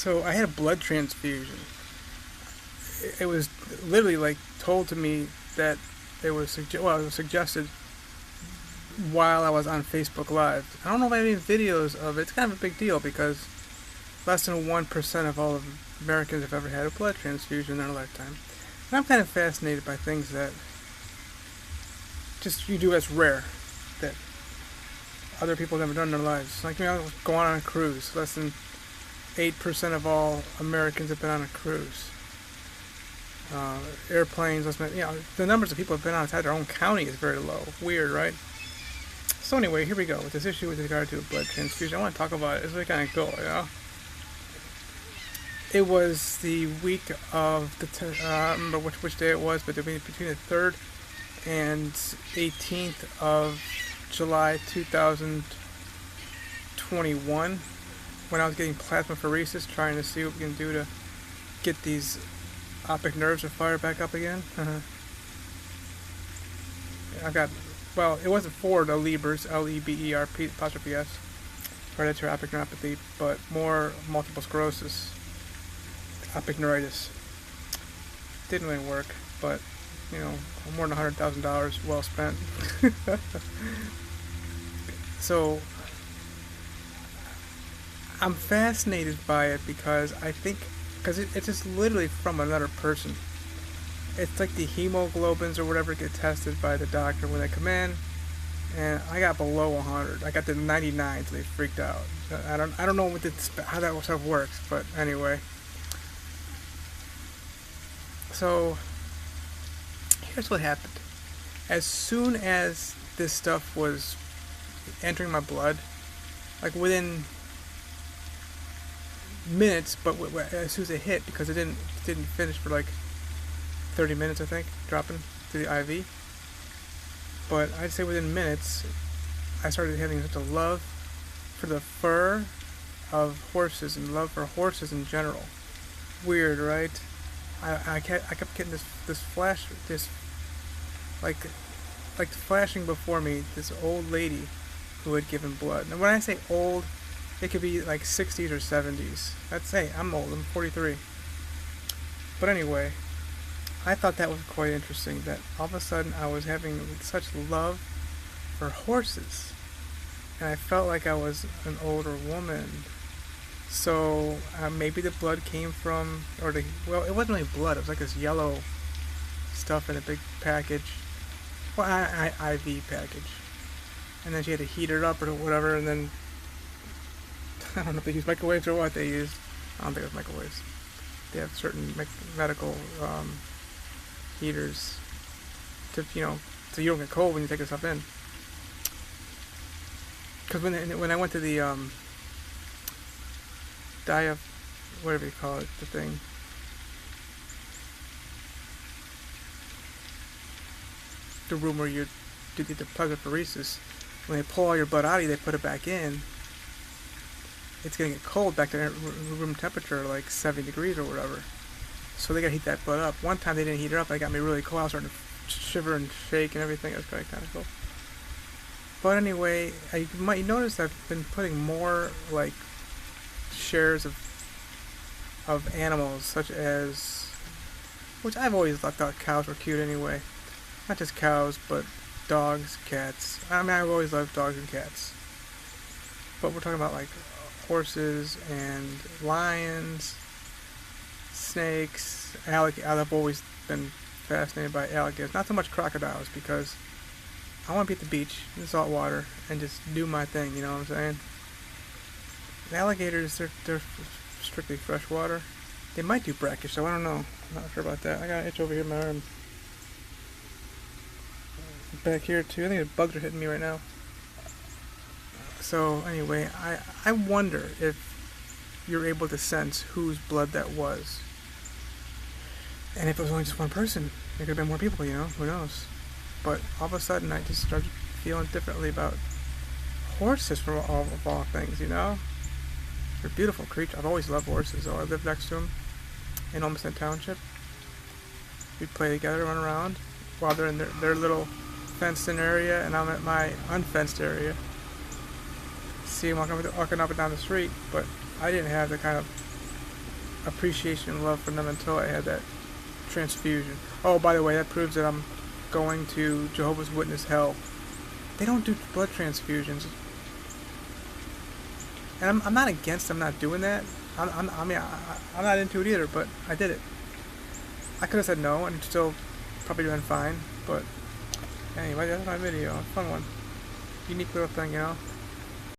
So I had a blood transfusion. It was literally like told to me that it was it was suggested while I was on Facebook Live. I don't know if I have any videos of it. It's kind of a big deal because less than 1% of all of Americans have ever had a blood transfusion in their lifetime. And I'm kind of fascinated by things that just you do as rare that other people have never done in their lives. Like, going on a cruise. Less than 8% of all Americans have been on a cruise. Airplanes, the numbers of people who have been outside their own county is very low. Weird, right? So anyway, here we go with this issue with regard to a blood transfusion. I want to talk about it. It's really kind of cool, It was the week of I don't remember which day it was, but it was between the 3rd and 18th of July 2021 when I was getting plasmapheresis, trying to see what we can do to get these optic nerves to fire back up again. It wasn't for the Leber's, Leberp apostrophe S, hereditary optic neuropathy, but more multiple sclerosis, optic neuritis. Didn't really work, but more than $100,000 well spent. So I'm fascinated by it because it's just literally from another person. It's like the hemoglobins or whatever get tested by the doctor when they come in, and I got below 100. I got to 99, so they freaked out. I don't know how that stuff works, but anyway. So here's what happened. As soon as this stuff was entering my blood, like within minutes, but as soon as it hit, because it didn't finish for like 30 minutes, I think, dropping to the IV. But I'd say within minutes, I started having such a love for the fur of horses and love for horses in general. Weird, right? I kept getting this flash, like flashing before me, this old lady who had given blood. And when I say old, it could be like 60s or 70s. I'm old. I'm 43. But anyway, I thought that was quite interesting, that all of a sudden I was having such love for horses. And I felt like I was an older woman. So maybe the blood came from, it wasn't really blood. It was like this yellow stuff in a big package. Well, IV package. And then she had to heat it up or whatever, and then I don't know if they use microwaves or what they use. I don't think it was microwaves. They have certain medical heaters to, so you don't get cold when you take this stuff in. Because when I went to the whatever you call it, the thing, the room where you do the plasmapheresis, when they pull all your blood out of you, they put it back in. It's gonna get cold back to room temperature, like 70 degrees or whatever. So they gotta heat that blood up. One time they didn't heat it up, it got me really cold. I was starting to shiver and shake and everything. It was kind of cool. But anyway, you might notice I've been putting more like shares of animals, such as, which I've always thought cows were cute anyway. Not just cows, but dogs, cats. I've always loved dogs and cats. But we're talking about like horses and lions, snakes, alligators. I've always been fascinated by alligators. Not so much crocodiles, because I want to be at the beach in salt water and just do my thing, you know what I'm saying? The alligators, they're strictly fresh-water. They might do brackish, so I don't know. I'm not sure about that. I got an itch over here in my arm. Back here too. I think the bugs are hitting me right now. So anyway, I wonder if you're able to sense whose blood that was. And if it was only just one person, there could have been more people, who knows. But all of a sudden I just started feeling differently about horses from all things, They're beautiful creatures. I've always loved horses, so I lived next to them in Olmsted Township. We'd play together, run around, while they're in their little fenced-in area, and I'm at my unfenced area. See them walking up and down the street, but I didn't have the kind of appreciation and love for them until I had that transfusion. Oh, by the way, that proves that I'm going to Jehovah's Witness hell. They don't do blood transfusions. And I'm not against them not doing that. I'm not into it either, but I did it. I could have said no and still probably been fine, but anyway, that's my video. Fun one. Unique little thing, you know.